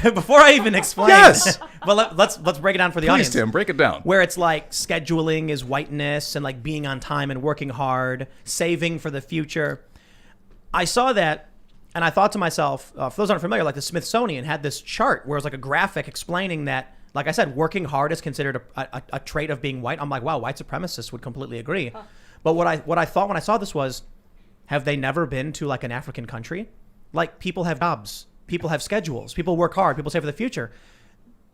Before I even explain. Yes. Well, let's break it down for the audience. Please, Tim, break it down. Where it's like scheduling is whiteness and like being on time and working hard, saving for the future. I saw that and I thought to myself, for those aren't familiar, like the Smithsonian had this chart where it was like a graphic explaining that, like I said, working hard is considered a trait of being white. I'm like, wow, white supremacists would completely agree. Huh. But what I thought when I saw this was, have they never been to like an African country? Like people have jobs. People have schedules. People work hard. People save for the future.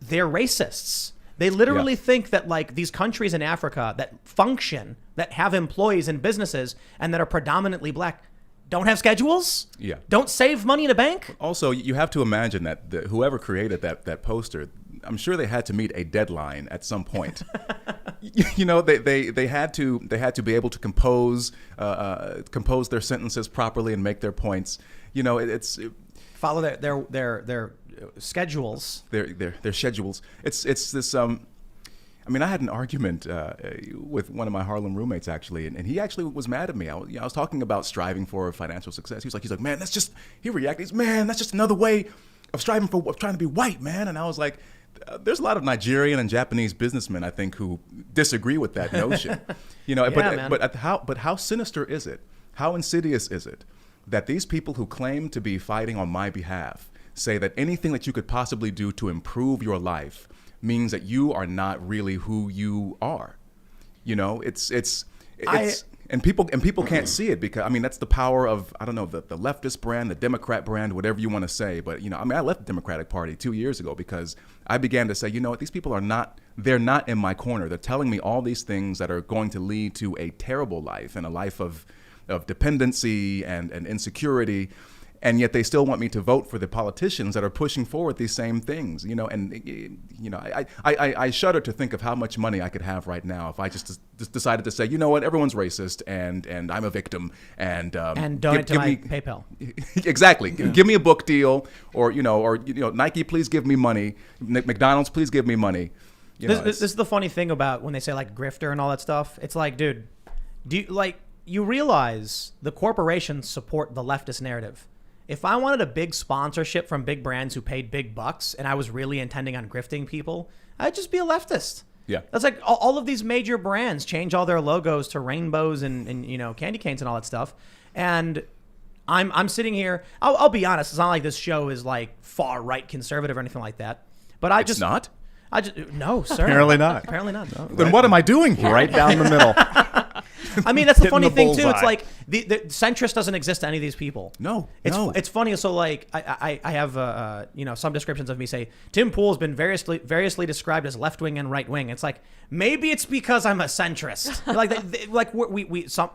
They're racists. They literally think that like these countries in Africa that function, that have employees and businesses, and that are predominantly black, don't have schedules? Yeah. Don't save money in a bank? Also, you have to imagine that whoever created that poster, I'm sure they had to meet a deadline at some point. You know, they had to be able to compose their sentences properly and make their points. You know, follow their schedules. Their schedules. It's this. I mean, I had an argument with one of my Harlem roommates actually, and he actually was mad at me. I was talking about striving for financial success. He's like, man, that's just. He reacted, man, that's just another way of trying to be white, man. And I was like, there's a lot of Nigerian and Japanese businessmen, I think, who disagree with that notion. You know, but how sinister is it? How insidious is it that these people who claim to be fighting on my behalf say that anything that you could possibly do to improve your life means that you are not really who you are? You know, and people can't see it because, I mean, that's the power of, I don't know, the leftist brand, the Democrat brand, whatever you want to say. But, you know, I mean, I left the Democratic Party 2 years ago because I began to say, you know what, these people they're not in my corner. They're telling me all these things that are going to lead to a terrible life and a life of dependency and insecurity. And yet they still want me to vote for the politicians that are pushing forward these same things, you know. And you know, I shudder to think of how much money I could have right now if I just decided to say, you know what, everyone's racist and I'm a victim and donate to my PayPal. Exactly. Yeah. Give me a book deal, or Nike, please give me money. McDonald's, please give me money. This is the funny thing about when they say like grifter and all that stuff. It's like, dude, you realize the corporations support the leftist narrative. If I wanted a big sponsorship from big brands who paid big bucks and I was really intending on grifting people, I'd just be a leftist. Yeah. That's like all of these major brands change all their logos to rainbows and you know, candy canes and all that stuff. And I'm sitting here, I'll be honest, it's not like this show is like far right conservative or anything like that. But It's not? No, sir. Apparently not. Apparently not. No. Then what am I doing here? Right down the middle. I mean, that's the funny thing bullseye. too. It's like the centrist doesn't exist to any of these people. No. It's funny. So like I have you know, some descriptions of me say Tim Pool has been variously described as left wing and right wing. It's like maybe it's because I'm a centrist.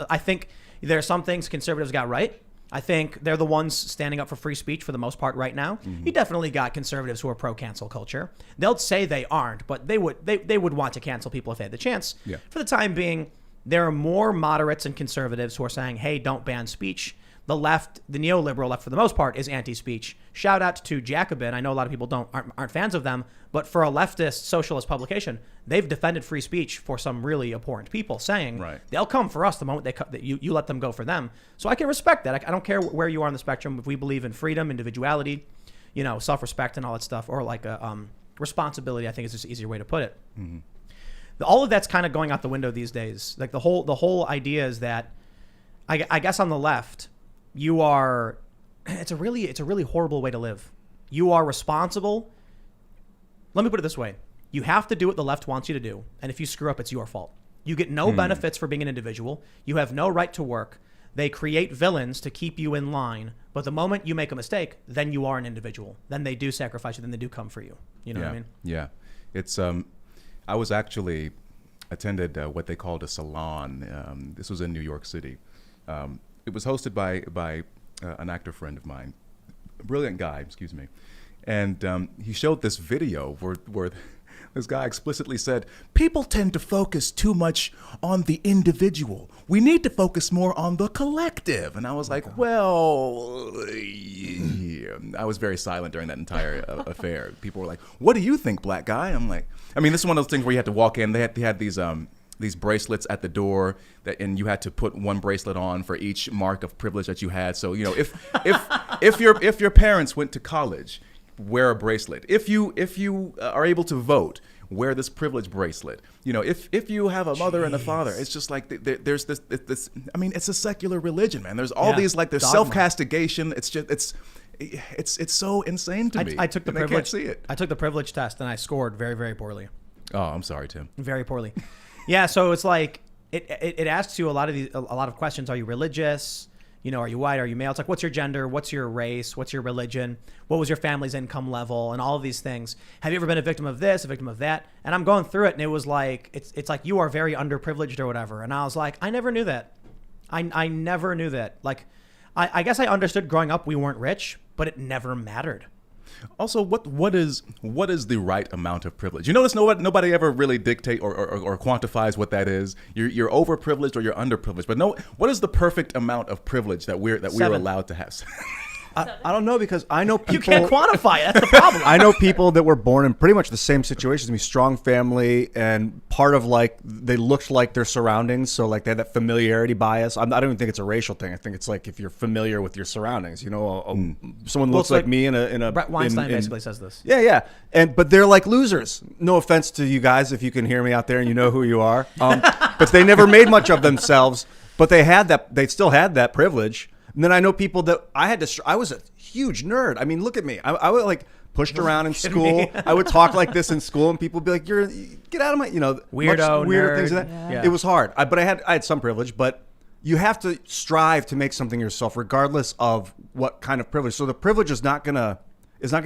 I think there are some things conservatives got right. I think they're the ones standing up for free speech for the most part right now. Mm-hmm. You definitely got conservatives who are pro cancel culture. They'll say they aren't, but they would want to cancel people if they had the chance. Yeah. For the time being, there are more moderates and conservatives who are saying, hey, don't ban speech. The left, the neoliberal left for the most part, is anti-speech. Shout out to Jacobin. I know a lot of people aren't fans of them, but for a leftist socialist publication, they've defended free speech for some really abhorrent people, saying they'll come for us the moment you let them go for them. So I can respect that. I don't care where you are on the spectrum. If we believe in freedom, individuality, you know, self-respect and all that stuff, or like responsibility, I think is just an easier way to put it. Mm-hmm. All of that's kind of going out the window these days. Like the whole idea is that, I guess on the left, you are, it's a really horrible way to live. You are responsible. Let me put it this way. You have to do what the left wants you to do. And if you screw up, it's your fault. You get no benefits for being an individual. You have no right to work. They create villains to keep you in line. But the moment you make a mistake, then you are an individual. Then they do sacrifice you. Then they do come for you. You know what I mean? Yeah. It's, I was actually attended what they called a salon. This was in New York City. It was hosted by an actor friend of mine, a brilliant guy, excuse me. And he showed this video where this guy explicitly said, people tend to focus too much on the individual. We need to focus more on the collective. And I was like, well, yeah. I was very silent during that entire affair. People were like, what do you think, black guy? I'm like, I mean, this is one of those things where you had to walk in. They had these bracelets at the door and you had to put one bracelet on for each mark of privilege that you had. So, you know, if your parents went to college, wear a bracelet. If you are able to vote, wear this privilege bracelet. You know, if you have a mother and a father, it's just like there's this. I mean, it's a secular religion, man. There's all these, like, there's self-castigation. It's just it's so insane to me. I took the privilege. I can't see it. I took the privilege test and I scored very, very poorly. Oh, I'm sorry, Tim. Very poorly. Yeah, so it's like it asks you a lot of questions. Are you religious? You know, are you white? Are you male? It's like, what's your gender? What's your race? What's your religion? What was your family's income level? And all of these things. Have you ever been a victim of this, a victim of that? And I'm going through it, and it was like, it's like, you are very underprivileged or whatever. And I was like, I never knew that. I never knew that. Like, I guess I understood growing up we weren't rich, but it never mattered. Also, what is the right amount of privilege? You notice nobody ever really dictate or quantifies what that is. You're overprivileged or you're underprivileged, but no, what is the perfect amount of privilege that we're allowed to have? I don't know, because I know people. You can't quantify it. That's the problem. I know people that were born in pretty much the same situation as me, strong family, and part of, like, they looked like their surroundings, so, like, they had that familiarity bias. I don't even think it's a racial thing. I think it's like if you're familiar with your surroundings. You know, someone looks like me in a. Brett Weinstein basically says this. Yeah, but they're like losers. No offense to you guys if you can hear me out there and you know who you are, but they never made much of themselves. But they had that. They still had that privilege. And then I know people that I was a huge nerd. I mean, look at me. I was, like, pushed around in school. I would talk like this in school, and people would be like, get out of my, you know, weirdo, weirder nerd. things than that. Yeah. It was hard. But I had some privilege, but you have to strive to make something yourself, regardless of what kind of privilege. So the privilege is not gonna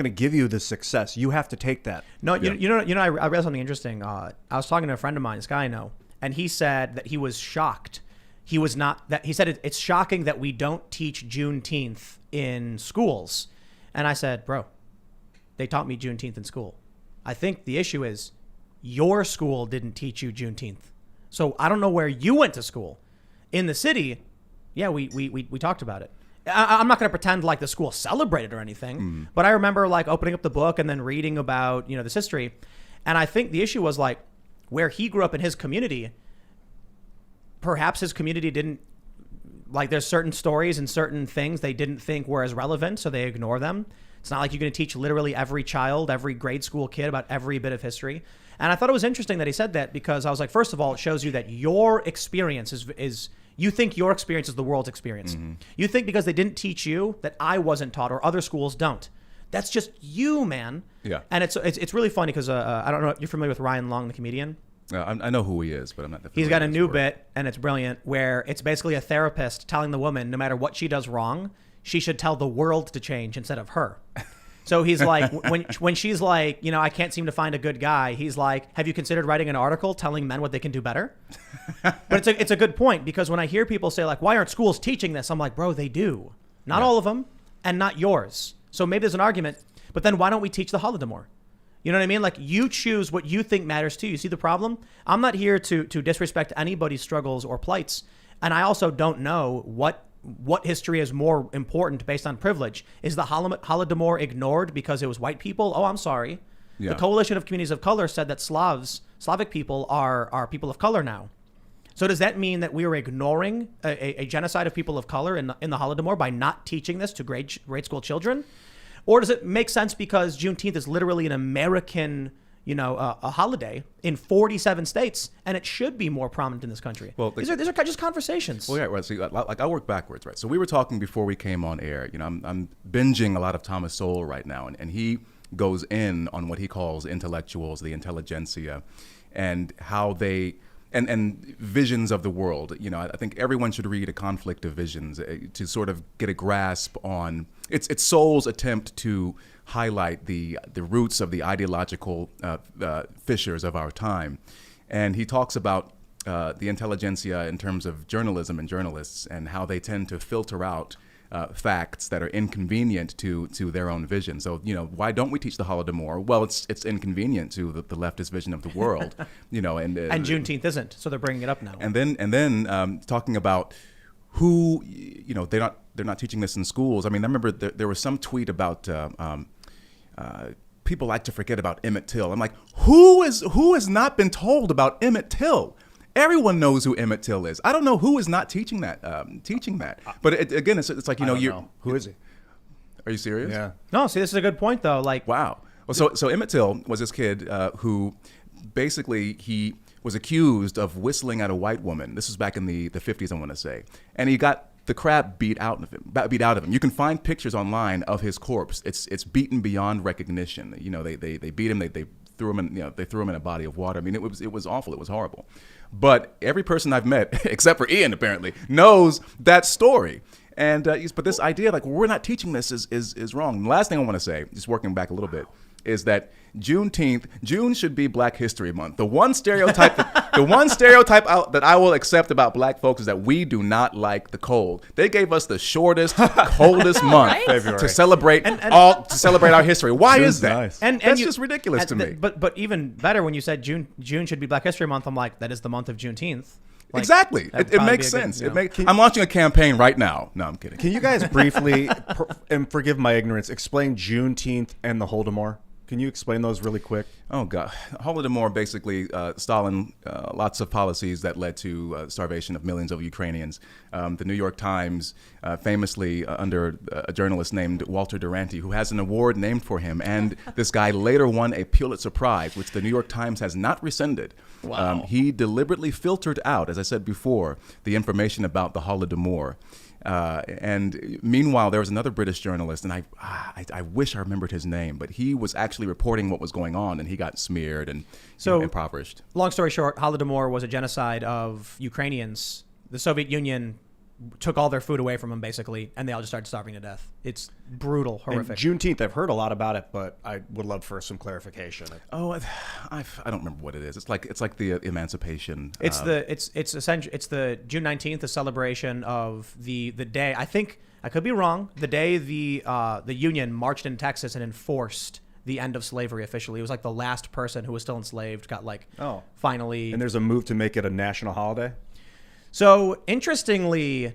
give you the success. You have to take that. No, you know, I read something interesting. I was talking to a friend of mine, this guy I know, and he said that he was shocked. He was not that. He said it's shocking that we don't teach Juneteenth in schools. And I said, bro, they taught me Juneteenth in school. I think the issue is your school didn't teach you Juneteenth. So I don't know where you went to school. In the city, yeah, we talked about it. I'm not going to pretend like the school celebrated or anything, but I remember, like, opening up the book and then reading about, you know, this history. And I think the issue was, like, where he grew up in his community, perhaps his community didn't, like, there's certain stories and certain things they didn't think were as relevant, so they ignore them. It's not like you're going to teach literally every child, every grade school kid about every bit of history. And I thought it was interesting that he said that, because I was like, first of all, it shows you that your experience is you think your experience is the world's experience. Mm-hmm. You think because they didn't teach you that I wasn't taught or other schools don't. That's just you, man. Yeah. And it's really funny because I don't know if you're familiar with Ryan Long, the comedian. I know who he is, but I'm not. He's got a new bit, and it's brilliant, where it's basically a therapist telling the woman no matter what she does wrong, she should tell the world to change instead of her. So he's like, when she's like, you know, I can't seem to find a good guy, he's like, have you considered writing an article telling men what they can do better? But it's a good point, because when I hear people say, like, why aren't schools teaching this? I'm like, bro, they do. Not all of them, and not yours. So maybe there's an argument, but then why don't we teach the Holodomor? You know what I mean? Like, you choose what you think matters to you. See the problem? I'm not here to disrespect anybody's struggles or plights. And I also don't know what history is more important based on privilege. Is the Holodomor ignored because it was white people? Oh, I'm sorry. Yeah. The Coalition of Communities of Color said that Slavic people are people of color now. So does that mean that we are ignoring a genocide of people of color in the Holodomor by not teaching this to grade school children? Or does it make sense because Juneteenth is literally an American, you know, a holiday in 47 states, and it should be more prominent in this country? Well, these are just conversations. Well, yeah, right. So, like, I work backwards, right? So we were talking before we came on air. You know, I'm binging a lot of Thomas Sowell right now, and he goes in on what he calls intellectuals, the intelligentsia, and how they and visions of the world. You know, I think everyone should read A Conflict of Visions to sort of get a grasp on it's Sowell's attempt to highlight the roots of the ideological fissures of our time. And he talks about the intelligentsia in terms of journalism and journalists and how they tend to filter out facts that are inconvenient to their own vision. So, you know, why don't we teach the Holodomor? Well, it's inconvenient to the leftist vision of the world, you know, and Juneteenth isn't, so they're bringing it up now. And then talking about who, you know, they're not teaching this in schools. I mean, I remember there was some tweet about people like to forget about Emmett Till. I'm like, who has not been told about Emmett Till? Everyone knows who Emmett Till is. I don't know who is not teaching that. But again, it's like, you know, who is he? Are you serious? Yeah. No, see, this is a good point though. Like, Wow. Well, so Emmett Till was this kid who basically he was accused of whistling at a white woman. This was back in the 50s, I want to say. And he got the crap beat out of him. You can find pictures online of his corpse. It's beaten beyond recognition. You know, they beat him, they threw him in, they threw him in a body of water. I mean, it was awful. It was horrible. But every person I've met, except for Ian apparently, knows that story. And but this idea, like, we're not teaching this is wrong. And the last thing I want to say, just working back a little bit, is that June should be Black History Month. The one stereotype that I will accept about Black folks is that we do not like the cold. They gave us the shortest, coldest month right? February. to celebrate our history. Why June's is that? nice. That's just ridiculous to me. But even better, when you said June should be Black History Month, I'm like, that is the month of Juneteenth. Like, Exactly. that'd It probably makes be a good, sense. you know. I'm launching a campaign right now. No, I'm kidding. Can you guys briefly, and forgive my ignorance, explain Juneteenth and the Holodomor? Can you explain those really quick? Oh, God. Holodomor, basically, Stalin, lots of policies that led to starvation of millions of Ukrainians. The New York Times, famously under a journalist named Walter Duranty, who has an award named for him, and this guy later won a Pulitzer Prize, which the New York Times has not rescinded. Wow. He deliberately filtered out, as I said before, the information about the Holodomor. And meanwhile, there was another British journalist, and I wish I remembered his name, but he was actually reporting what was going on, and he got smeared and impoverished. Long story short, Holodomor was a genocide of Ukrainians. The Soviet Union took all their food away from them, basically, and they all just started starving to death. It's brutal, horrific. And Juneteenth, I've heard a lot about it, but I would love for some clarification. Oh, I don't remember what it is. It's like the emancipation. It's essentially the June 19th, a celebration of the day. I think I could be wrong. The day the Union marched in Texas and enforced the end of slavery officially. It was like the last person who was still enslaved got finally. And there's a move to make it a national holiday? So interestingly,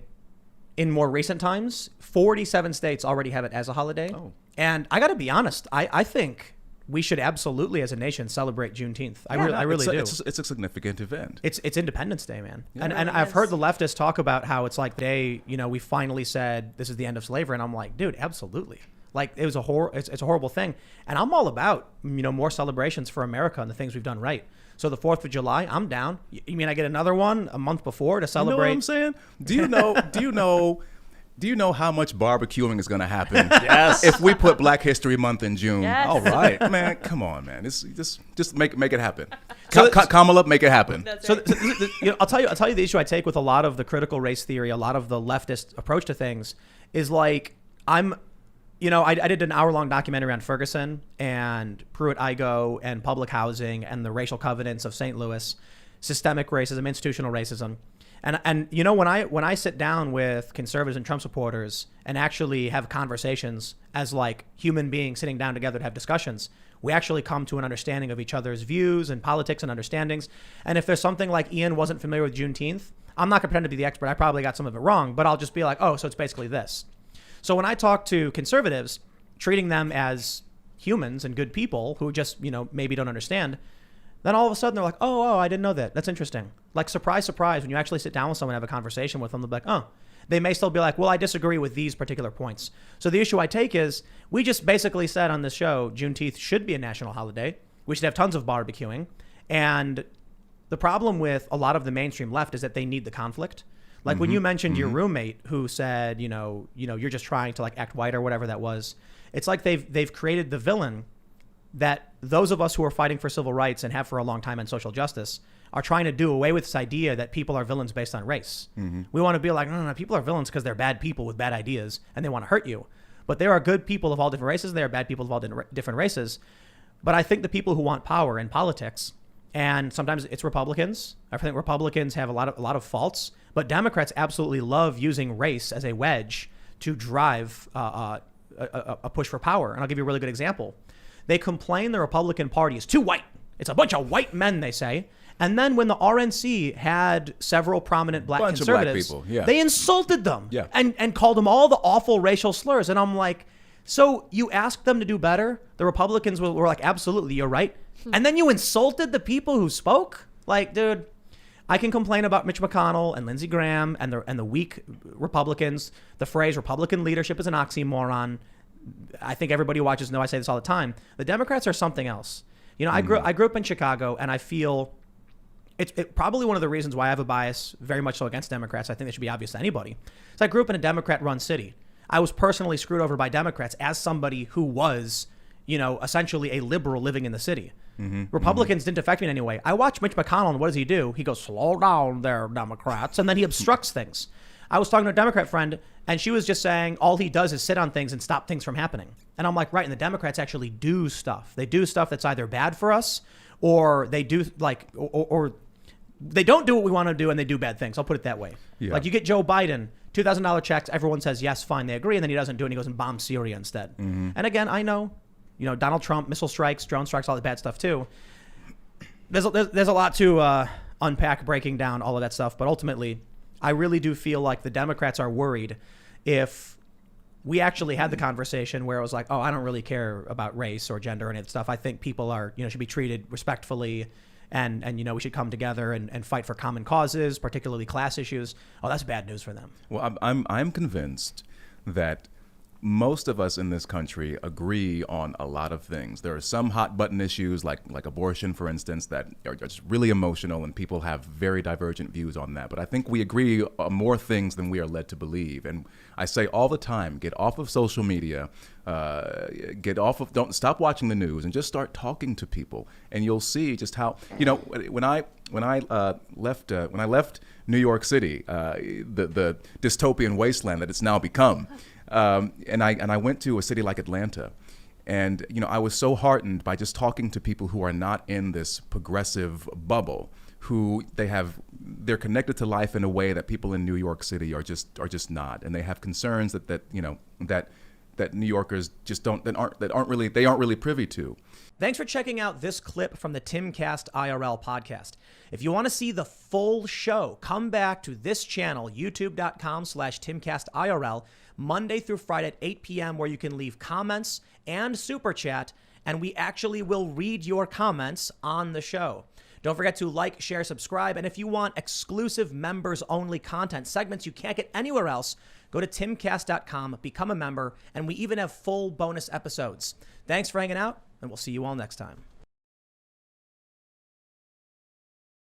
in more recent times, 47 states already have it as a holiday. Oh. And I got to be honest, I think we should absolutely, as a nation, celebrate Juneteenth. I really do. It's a significant event. It's Independence Day, man. Yeah, and it I've is. heard the leftists talk about how it's like we finally said this is the end of slavery, and I'm like, dude, absolutely. Like, it was it's a horrible thing, and I'm all about more celebrations for America and the things we've done right. So the 4th of July, I'm down. You mean I get another one a month before to celebrate? You know what I'm saying? Do you know how much barbecuing is going to happen? Yes. If we put Black History Month in June. Yes. All right. Man, come on, man. Just make it happen. So- Kamala, make it happen. That's So, right. I'll tell you the issue I take with a lot of the critical race theory, a lot of the leftist approach to things is like I did an hour-long documentary on Ferguson and Pruitt-Igoe and public housing and the racial covenants of St. Louis, systemic racism, institutional racism. And when I sit down with conservatives and Trump supporters and actually have conversations as like human beings sitting down together to have discussions, we actually come to an understanding of each other's views and politics and understandings. And if there's something like Ian wasn't familiar with Juneteenth, I'm not going to pretend to be the expert. I probably got some of it wrong, but I'll just be like, oh, so it's basically this. So when I talk to conservatives, treating them as humans and good people who just, maybe don't understand, then all of a sudden they're like, oh, I didn't know that. That's interesting. Like, surprise, surprise, when you actually sit down with someone and have a conversation with them, they'll be like, oh. They may still be like, well, I disagree with these particular points. So the issue I take is we just basically said on this show, Juneteenth should be a national holiday. We should have tons of barbecuing. And the problem with a lot of the mainstream left is that they need the conflict. Like when you mentioned your roommate who said, you're just trying to like act white or whatever that was. It's like they've created the villain that those of us who are fighting for civil rights and have for a long time on social justice are trying to do away with this idea that people are villains based on race. We want to be like, no, people are villains because they're bad people with bad ideas and they want to hurt you. But there are good people of all different races. There are bad people of all different races. But I think the people who want power in politics, and sometimes it's Republicans. I think Republicans have a lot of faults, but Democrats absolutely love using race as a wedge to drive a push for power. And I'll give you a really good example. They complain the Republican Party is too white. It's a bunch of white men, they say. And then when the RNC had several prominent black Bunch of black conservatives, people, yeah. they insulted them Yeah. and called them all the awful racial slurs. And I'm like, so you asked them to do better? The Republicans were like, absolutely, you're right. And then you insulted the people who spoke? Like, dude, I can complain about Mitch McConnell and Lindsey Graham and the weak Republicans. The phrase Republican leadership is an oxymoron. I think everybody who watches know I say this all the time. The Democrats are something else. You know, I grew up in Chicago, and I feel it's probably one of the reasons why I have a bias very much so against Democrats. I think that should be obvious to anybody. So I grew up in a Democrat-run city. I was personally screwed over by Democrats as somebody who was, you know, essentially a liberal living in the city. Republicans didn't affect me in any way. I watch Mitch McConnell, and what does he do? He goes, slow down there, Democrats, and then he obstructs things. I was talking to a Democrat friend, and she was just saying all he does is sit on things and stop things from happening. And I'm like, right, and the Democrats actually do stuff. They do stuff that's either bad for us, or they do like, or they don't do what we want to do, and they do bad things. I'll put it that way. Yeah. Like you get Joe Biden, $2,000 checks, everyone says, yes, fine, they agree, and then he doesn't do it, and he goes and bombs Syria instead. And again, I know, you know, Donald Trump, missile strikes, drone strikes, all the bad stuff too. There's a lot to unpack, breaking down all of that stuff, but ultimately, I really do feel like the Democrats are worried if we actually had the conversation where it was like, oh, I don't really care about race or gender and stuff. I think people are, you know, should be treated respectfully, and you know, we should come together and fight for common causes, particularly class issues. Oh, that's bad news for them. Well, I'm convinced that most of us in this country agree on a lot of things. There are some hot button issues like abortion, for instance, that are just really emotional, and people have very divergent views on that. But I think we agree on more things than we are led to believe. And I say all the time, get off of social media, don't stop watching the news, and just start talking to people, and you'll see just how, you know, when I left New York City, the dystopian wasteland that it's now become. And I went to a city like Atlanta, and you know, I was so heartened by just talking to people who are not in this progressive bubble, who they're connected to life in a way that people in New York City are just not, and they have concerns that you know that New Yorkers just aren't really privy to. Thanks for checking out this clip from the Timcast IRL podcast. If you want to see the full show, come back to this channel, youtube.com/TimcastIRL, Monday through Friday at 8 p.m., where you can leave comments and super chat, and we actually will read your comments on the show. Don't forget to like, share, subscribe, and if you want exclusive members-only content, segments you can't get anywhere else, go to timcast.com, become a member, and we even have full bonus episodes. Thanks for hanging out, and we'll see you all next time.